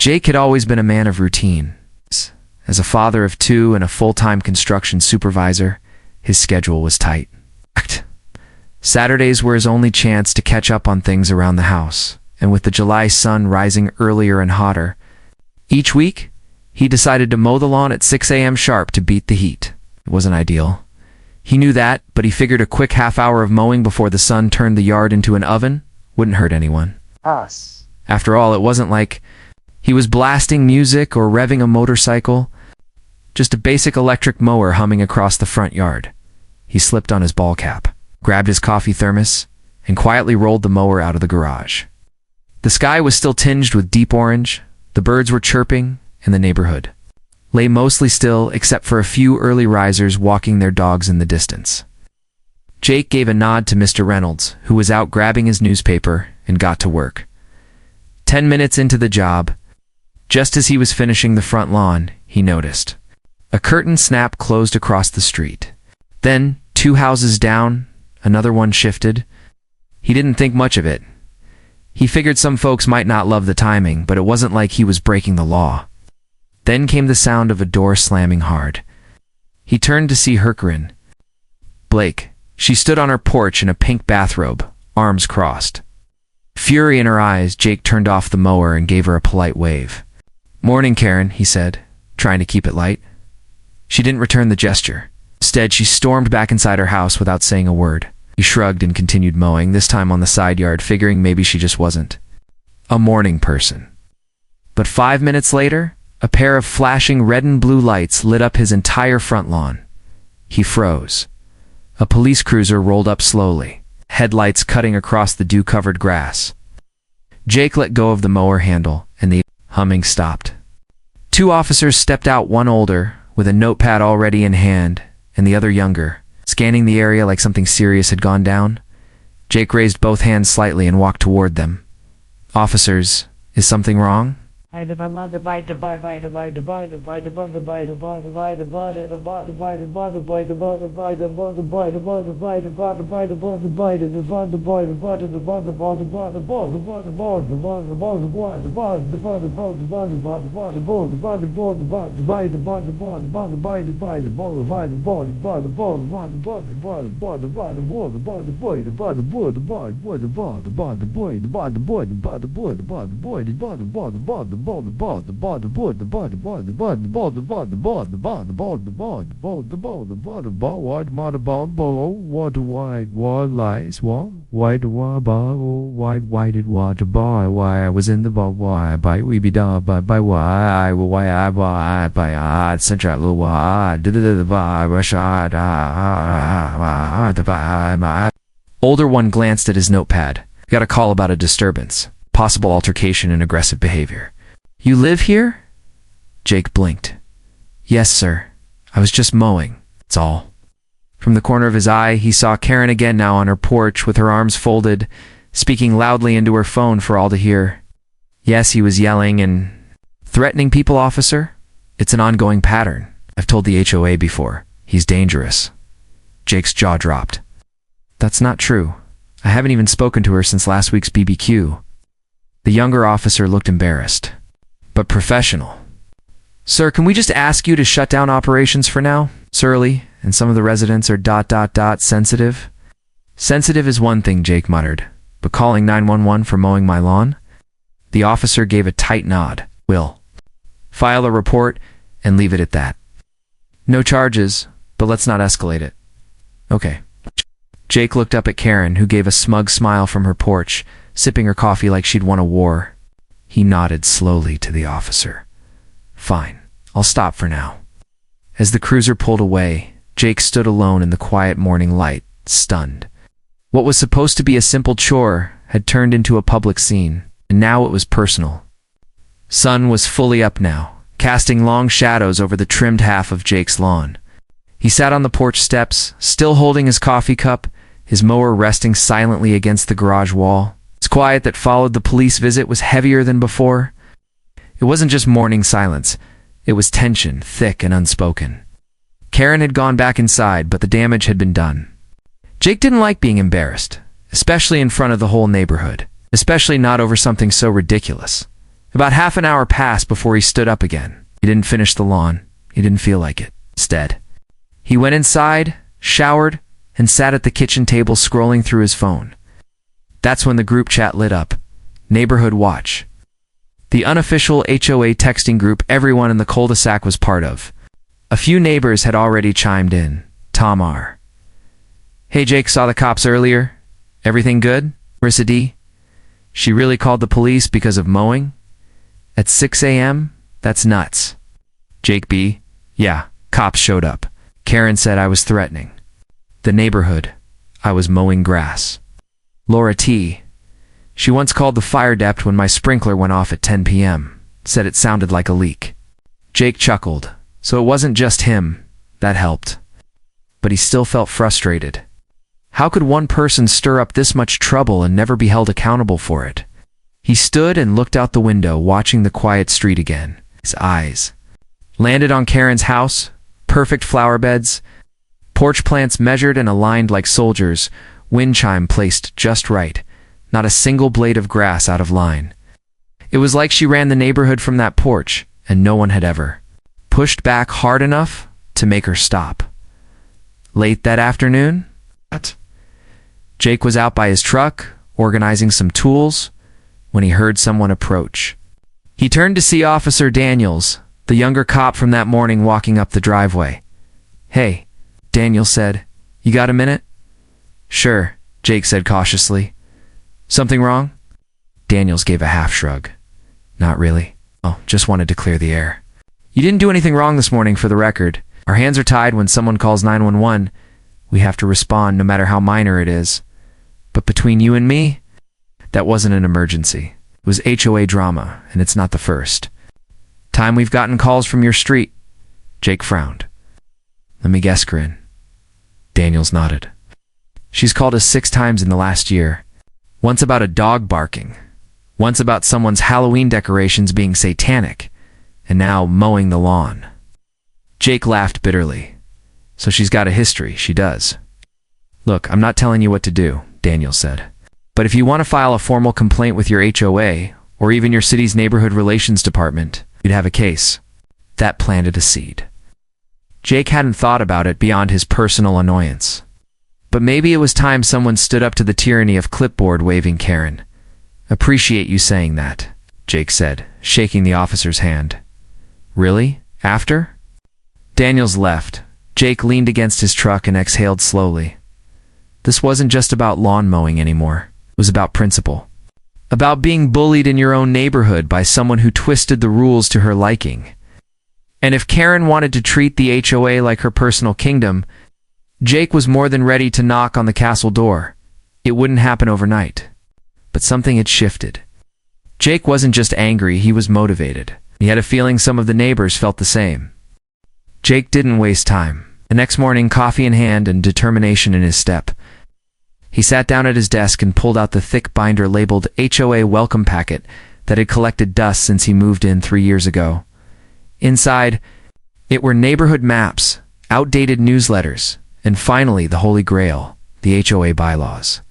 Jake had always been a man of routine. As a father of two and a full-time construction supervisor, his schedule was tight. Saturdays were his only chance to catch up on things around the house, and with the July sun rising earlier and hotter, each week, he decided to mow the lawn at 6 a.m. sharp to beat the heat. It wasn't ideal. He knew that, but he figured a quick half-hour of mowing before the sun turned the yard into an oven wouldn't hurt anyone. Us. After all, it wasn't like he was blasting music or revving a motorcycle, just a basic electric mower humming across the front yard. He slipped on his ball cap, grabbed his coffee thermos, and quietly rolled the mower out of the garage. The sky was still tinged with deep orange, the birds were chirping, and the neighborhood lay mostly still except for a few early risers walking their dogs in the distance. Jake gave a nod to Mr. Reynolds, who was out grabbing his newspaper, and got to work. 10 minutes into the job, just as he was finishing the front lawn, he noticed a curtain snap closed across the street. Then, 2 houses down, another one shifted. He didn't think much of it. He figured some folks might not love the timing, but it wasn't like he was breaking the law. Then came the sound of a door slamming hard. He turned to see Herkerin. Blake. She stood on her porch in a pink bathrobe, arms crossed. Fury in her eyes, Jake turned off the mower and gave her a polite wave. "Morning, Karen," he said, trying to keep it light. She didn't return the gesture. Instead, she stormed back inside her house without saying a word. He shrugged and continued mowing, this time on the side yard, figuring maybe she just wasn't a morning person. But 5 minutes later, a pair of flashing red and blue lights lit up his entire front lawn. He froze. A police cruiser rolled up slowly, headlights cutting across the dew-covered grass. Jake let go of the mower handle, and the humming stopped. 2 officers stepped out, one older, with a notepad already in hand, and the other younger, scanning the area like something serious had gone down. Jake raised both hands slightly and walked toward them. "Officers, is something wrong?" Why I was in the ball, why by we be done by why I by I central why did the Rashad. Older one glanced at his notepad. Got a call about a disturbance, possible altercation and aggressive behavior. "You live here?" Jake blinked. "Yes, sir. I was just mowing, that's all." From the corner of his eye, he saw Karen again, now on her porch with her arms folded, speaking loudly into her phone for all to hear. Yes, he was yelling and threatening people, officer. It's an ongoing pattern. I've told the HOA before. He's dangerous. Jake's jaw dropped. That's not true. I haven't even spoken to her since last week's BBQ. The younger officer looked embarrassed, but professional. "Sir, can we just ask you to shut down operations for now? Surly, and some of the residents are ... sensitive." "Sensitive is one thing," Jake muttered, "but calling 911 for mowing my lawn?" The officer gave a tight nod. "Will file a report and leave it at that. No charges, but let's not escalate it." "Okay." Jake looked up at Karen, who gave a smug smile from her porch, sipping her coffee like she'd won a war. He nodded slowly to the officer. "Fine, I'll stop for now." As the cruiser pulled away, Jake stood alone in the quiet morning light, stunned. What was supposed to be a simple chore had turned into a public scene, and now it was personal. Sun was fully up now, casting long shadows over the trimmed half of Jake's lawn. He sat on the porch steps, still holding his coffee cup, his mower resting silently against the garage wall. Its quiet that followed the police visit was heavier than before. It wasn't just morning silence. It was tension, thick and unspoken. Karen had gone back inside, but the damage had been done. Jake didn't like being embarrassed, especially in front of the whole neighborhood, especially not over something so ridiculous. About half an hour passed before he stood up again. He didn't finish the lawn. He didn't feel like it. Instead, he went inside, showered, and sat at the kitchen table scrolling through his phone. That's when the group chat lit up. Neighborhood Watch. The unofficial HOA texting group everyone in the cul-de-sac was part of. A few neighbors had already chimed in. Tom R. Hey, Jake saw the cops earlier. Everything good? Marissa D. She really called the police because of mowing? At 6 a.m.? That's nuts. Jake B. Yeah, cops showed up. Karen said I was threatening the neighborhood. I was mowing grass. Laura T. She once called the fire depot when my sprinkler went off at 10 p.m. Said it sounded like a leak. Jake chuckled. So it wasn't just him. That helped. But he still felt frustrated. How could one person stir up this much trouble and never be held accountable for it? He stood and looked out the window, watching the quiet street again. His eyes landed on Karen's house. Perfect flower beds, porch plants measured and aligned like soldiers, wind chime placed just right, not a single blade of grass out of line. It was like she ran the neighborhood from that porch, and no one had ever pushed back hard enough to make her stop. Late that afternoon, Jake was out by his truck, organizing some tools, when he heard someone approach. He turned to see Officer Daniels, the younger cop from that morning, walking up the driveway. Hey, Daniels said. You got a minute? Sure, Jake said cautiously. Something wrong? Daniels gave a half shrug. Not really. Oh, just wanted to clear the air. You didn't do anything wrong this morning, for the record. Our hands are tied when someone calls 911. We have to respond no matter how minor it is. But between you and me, that wasn't an emergency. It was HOA drama, and it's not the first time we've gotten calls from your street. Jake frowned. Let me guess, Corinne. Daniels nodded. She's called us 6 times in the last year. Once about a dog barking. Once about someone's Halloween decorations being satanic. And now mowing the lawn. Jake laughed bitterly. So she's got a history, she does. Look, I'm not telling you what to do, Daniels said. But if you want to file a formal complaint with your HOA, or even your city's neighborhood relations department, you'd have a case. That planted a seed. Jake hadn't thought about it beyond his personal annoyance. But maybe it was time someone stood up to the tyranny of clipboard-waving Karen. Appreciate you saying that, Jake said, shaking the officer's hand. Really? After? Daniels left. Jake leaned against his truck and exhaled slowly. This wasn't just about lawn mowing anymore. It was about principle. About being bullied in your own neighborhood by someone who twisted the rules to her liking. And if Karen wanted to treat the HOA like her personal kingdom, Jake was more than ready to knock on the castle door. It wouldn't happen overnight. But something had shifted. Jake wasn't just angry, he was motivated. He had a feeling some of the neighbors felt the same. Jake didn't waste time. The next morning, coffee in hand and determination in his step, he sat down at his desk and pulled out the thick binder labeled HOA welcome packet that had collected dust since he moved in 3 years ago. Inside, it were neighborhood maps, outdated newsletters, and finally the Holy Grail, the HOA bylaws.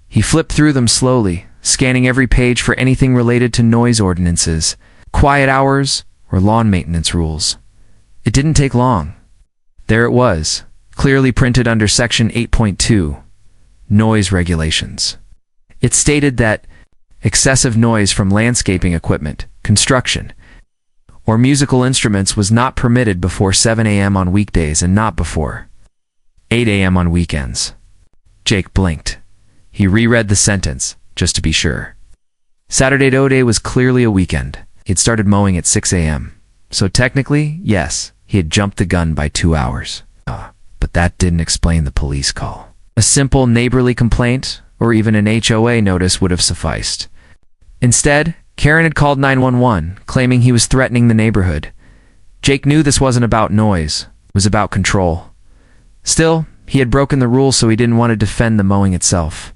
He flipped through them slowly, scanning every page for anything related to noise ordinances, quiet hours, or lawn maintenance rules. It didn't take long. There it was, clearly printed under Section 8.2, Noise Regulations. It stated that excessive noise from landscaping equipment, construction, or musical instruments was not permitted before 7 a.m. on weekdays and not before 8 a.m. on weekends. Jake blinked. He reread the sentence, just to be sure. Saturday Day was clearly a weekend. He'd started mowing at 6 a.m. So technically, yes, he had jumped the gun by 2 hours. But that didn't explain the police call. A simple neighborly complaint, or even an HOA notice, would have sufficed. Instead, Karen had called 911, claiming he was threatening the neighborhood. Jake knew this wasn't about noise, it was about control. Still, he had broken the rules, so he didn't want to defend the mowing itself.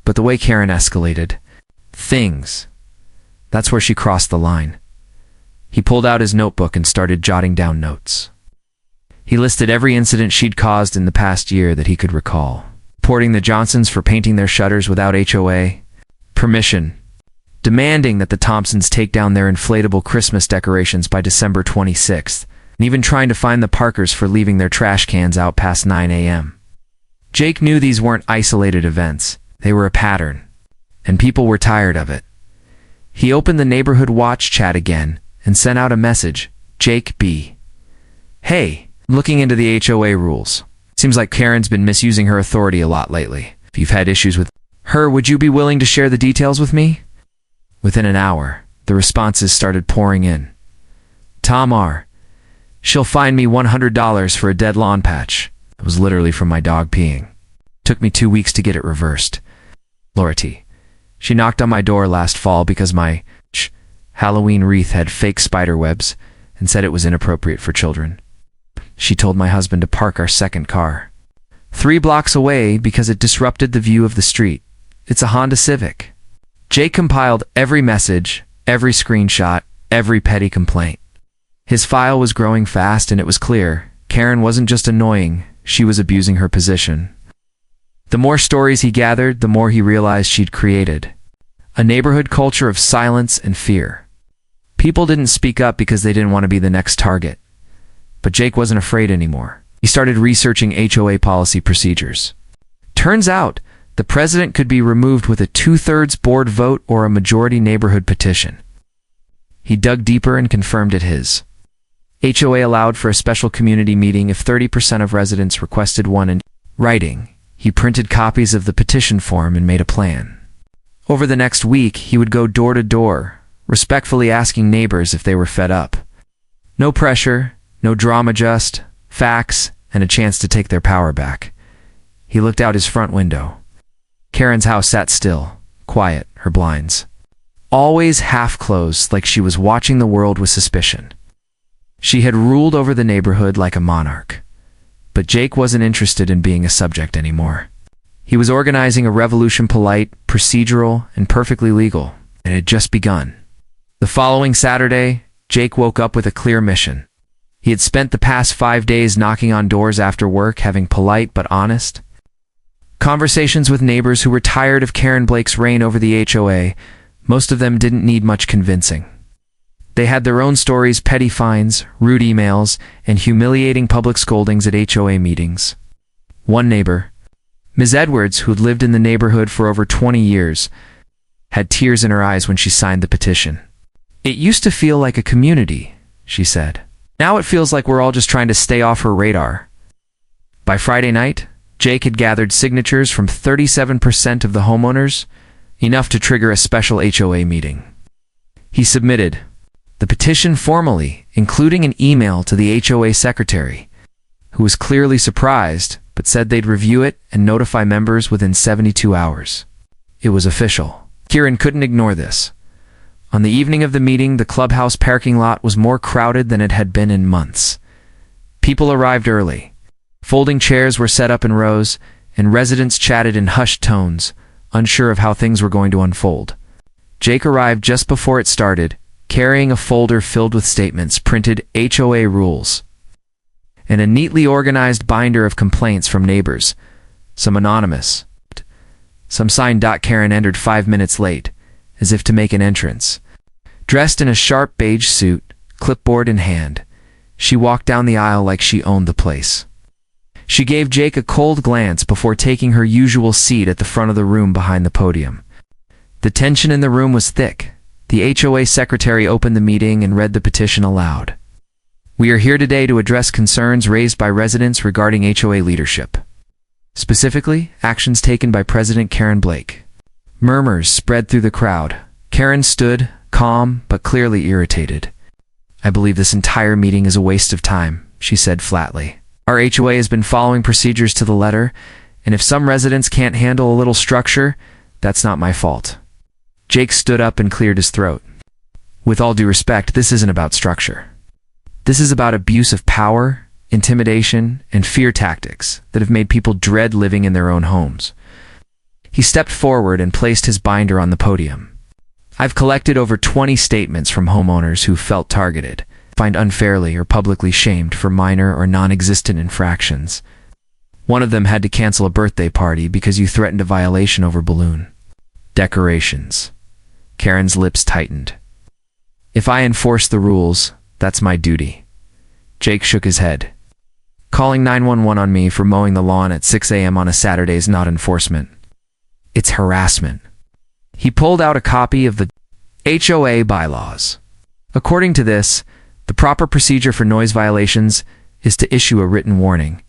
But the way Karen escalated things, that's where she crossed the line. He pulled out his notebook and started jotting down notes. He listed every incident she'd caused in the past year that he could recall. Reporting the Johnsons for painting their shutters without HOA permission, demanding that the Thompsons take down their inflatable Christmas decorations by December 26th, and even trying to fine the Parkers for leaving their trash cans out past 9 a.m. Jake knew these weren't isolated events. They were a pattern, and people were tired of it. He opened the neighborhood watch chat again and sent out a message. Jake B. Hey, looking into the HOA rules. Seems like Karen's been misusing her authority a lot lately. If you've had issues with her, would you be willing to share the details with me? Within an hour, the responses started pouring in. Tom R. She'll fine me $100 for a dead lawn patch. It was literally from my dog peeing. Took me 2 weeks to get it reversed. Laura T. She knocked on my door last fall because my Halloween wreath had fake spider webs and said it was inappropriate for children. She told my husband to park our second car 3 blocks away because it disrupted the view of the street. It's a Honda Civic. Jake compiled every message, every screenshot, every petty complaint. His file was growing fast, and it was clear Karen wasn't just annoying, she was abusing her position. The more stories he gathered, the more he realized she'd created a neighborhood culture of silence and fear. People didn't speak up because they didn't want to be the next target. But Jake wasn't afraid anymore. He started researching HOA policy procedures. Turns out, the president could be removed with a 2/3 board vote or a majority neighborhood petition. He dug deeper and confirmed it his. HOA allowed for a special community meeting if 30% of residents requested one in writing. He printed copies of the petition form and made a plan. Over the next week, he would go door to door, respectfully asking neighbors if they were fed up. No pressure, no drama, just facts and a chance to take their power back. He looked out his front window. Karen's house sat still, quiet, her blinds always half closed, like she was watching the world with suspicion. She had ruled over the neighborhood like a monarch. But Jake wasn't interested in being a subject anymore. He was organizing a revolution, polite, procedural, and perfectly legal. It had just begun. The following Saturday, Jake woke up with a clear mission. He had spent the past 5 days knocking on doors after work, having polite but honest conversations with neighbors who were tired of Karen Blake's reign over the HOA. Most of them didn't need much convincing. They had their own stories, petty fines, rude emails, and humiliating public scoldings at HOA meetings. One neighbor, Ms. Edwards, who'd lived in the neighborhood for over 20 years, had tears in her eyes when she signed the petition. It used to feel like a community, she said. Now it feels like we're all just trying to stay off her radar. By Friday night, Jake had gathered signatures from 37% of the homeowners, enough to trigger a special HOA meeting. He submitted the petition formally, including an email to the HOA secretary, who was clearly surprised but said they'd review it and notify members within 72 hours. It was official. Kieran couldn't ignore this. On the evening of the meeting, the clubhouse parking lot was more crowded than it had been in months. People arrived early. Folding chairs were set up in rows, and residents chatted in hushed tones, unsure of how things were going to unfold. Jake arrived just before it started, carrying a folder filled with statements printed HOA rules, and a neatly organized binder of complaints from neighbors, some anonymous. Some signed. Karen entered 5 minutes late, as if to make an entrance. Dressed in a sharp beige suit, clipboard in hand, she walked down the aisle like she owned the place. She gave Jake a cold glance before taking her usual seat at the front of the room behind the podium. The tension in the room was thick. The HOA secretary opened the meeting and read the petition aloud. We are here today to address concerns raised by residents regarding HOA leadership. Specifically, actions taken by President Karen Blake. Murmurs spread through the crowd. Karen stood, calm but clearly irritated. I believe this entire meeting is a waste of time, she said flatly. Our HOA has been following procedures to the letter, and if some residents can't handle a little structure, that's not my fault. Jake stood up and cleared his throat. With all due respect, this isn't about structure. This is about abuse of power, intimidation, and fear tactics that have made people dread living in their own homes. He stepped forward and placed his binder on the podium. I've collected over 20 statements from homeowners who felt targeted, fined unfairly, or publicly shamed for minor or non-existent infractions. One of them had to cancel a birthday party because you threatened a violation over balloon decorations. Karen's lips tightened. If I enforce the rules, that's my duty. Jake shook his head. Calling 911 on me for mowing the lawn at 6 a.m. on a Saturday is not enforcement. It's harassment. He pulled out a copy of the HOA bylaws. According to this, the proper procedure for noise violations is to issue a written warning,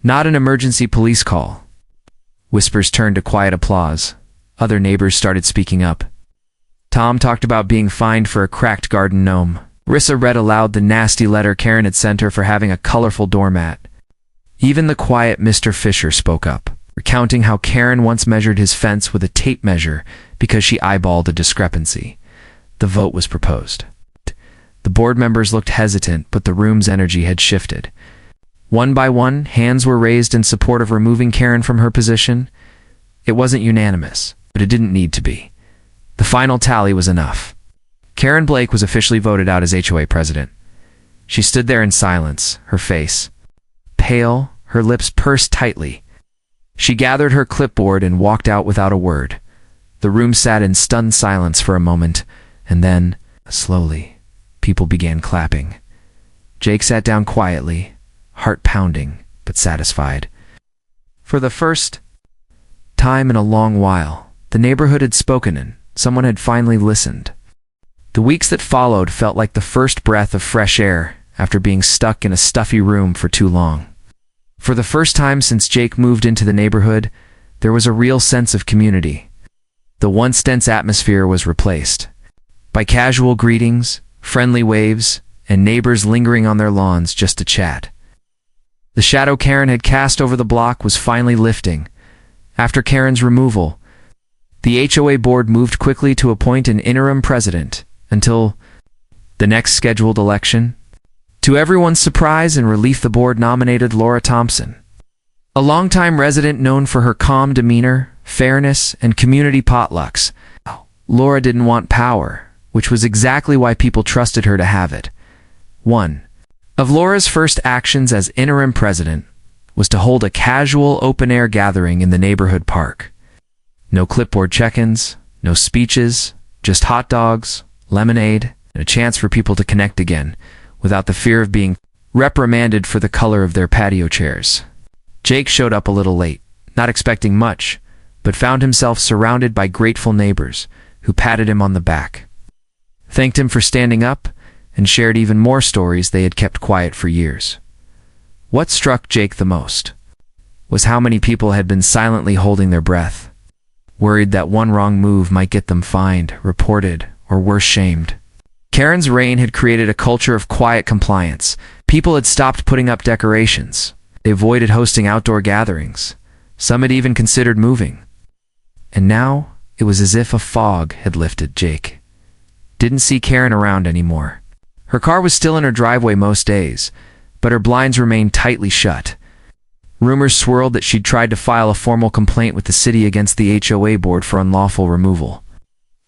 not an emergency police call. Whispers turned to quiet applause. Other neighbors started speaking up. Tom talked about being fined for a cracked garden gnome. Rissa read aloud the nasty letter Karen had sent her for having a colorful doormat. Even the quiet Mr. Fisher spoke up, recounting how Karen once measured his fence with a tape measure because she eyeballed a discrepancy. The vote was proposed. The board members looked hesitant, but the room's energy had shifted. One by one, hands were raised in support of removing Karen from her position. It wasn't unanimous, but it didn't need to be. The final tally was enough. Karen Blake was officially voted out as HOA President. She stood there in silence, her face pale, her lips pursed tightly. She gathered her clipboard and walked out without a word. The room sat in stunned silence for a moment, and then, slowly, people began clapping. Jake sat down quietly, heart pounding, but satisfied. For the first time in a long while, the neighborhood had spoken and someone had finally listened. The weeks that followed felt like the first breath of fresh air after being stuck in a stuffy room for too long. For the first time since Jake moved into the neighborhood, there was a real sense of community. The once dense atmosphere was replaced by casual greetings, friendly waves, and neighbors lingering on their lawns just to chat. The shadow Karen had cast over the block was finally lifting. After Karen's removal, the HOA board moved quickly to appoint an interim president until the next scheduled election. To everyone's surprise and relief, the board nominated Laura Thompson, a longtime resident known for her calm demeanor, fairness, and community potlucks. Laura didn't want power, which was exactly why people trusted her to have it. One of Laura's first actions as interim president was to hold a casual open-air gathering in the neighborhood park. No clipboard check-ins, no speeches, just hot dogs, lemonade, and a chance for people to connect again, without the fear of being reprimanded for the color of their patio chairs. Jake showed up a little late, not expecting much, but found himself surrounded by grateful neighbors who patted him on the back, thanked him for standing up, and shared even more stories they had kept quiet for years. What struck Jake the most was how many people had been silently holding their breath, worried that one wrong move might get them fined, reported, or worse, shamed. Karen's reign had created a culture of quiet compliance. People had stopped putting up decorations. They avoided hosting outdoor gatherings. Some had even considered moving. And now, it was as if a fog had lifted. Jake didn't see Karen around anymore. Her car was still in her driveway most days, but her blinds remained tightly shut. Rumors swirled that she'd tried to file a formal complaint with the city against the HOA board for unlawful removal.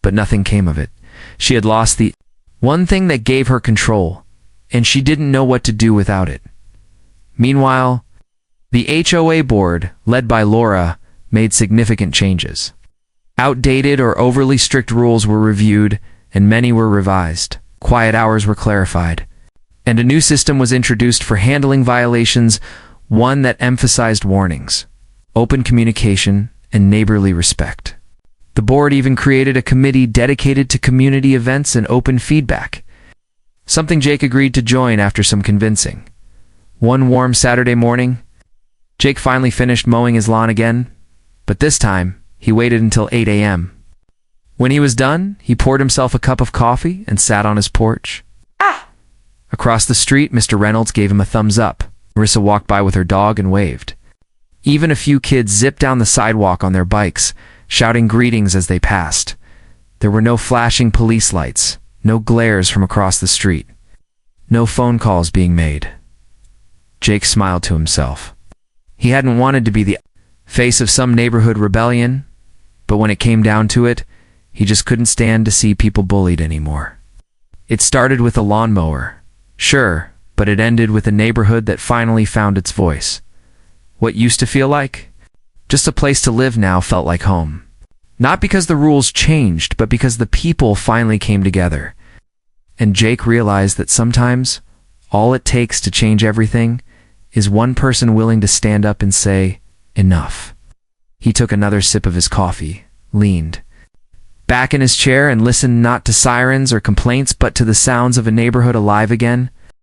But nothing came of it. She had lost the one thing that gave her control, and she didn't know what to do without it. Meanwhile, the HOA board, led by Laura, made significant changes. Outdated or overly strict rules were reviewed, and many were revised. Quiet hours were clarified, and a new system was introduced for handling violations, one that emphasized warnings, open communication, and neighborly respect. The board even created a committee dedicated to community events and open feedback, something Jake agreed to join after some convincing. One warm Saturday morning, Jake finally finished mowing his lawn again, but this time, he waited until 8 a.m. When he was done, he poured himself a cup of coffee and sat on his porch. Across the street, Mr. Reynolds gave him a thumbs up. Marissa walked by with her dog and waved. Even a few kids zipped down the sidewalk on their bikes, shouting greetings as they passed. There were no flashing police lights, no glares from across the street, no phone calls being made. Jake smiled to himself. He hadn't wanted to be the face of some neighborhood rebellion, but when it came down to it, he just couldn't stand to see people bullied anymore. It started with a lawnmower, sure, but it ended with a neighborhood that finally found its voice. What used to feel like just a place to live now felt like home. Not because the rules changed, but because the people finally came together. And Jake realized that sometimes all it takes to change everything is one person willing to stand up and say, enough. He took another sip of his coffee, leaned back in his chair, and listened not to sirens or complaints, but to the sounds of a neighborhood alive again.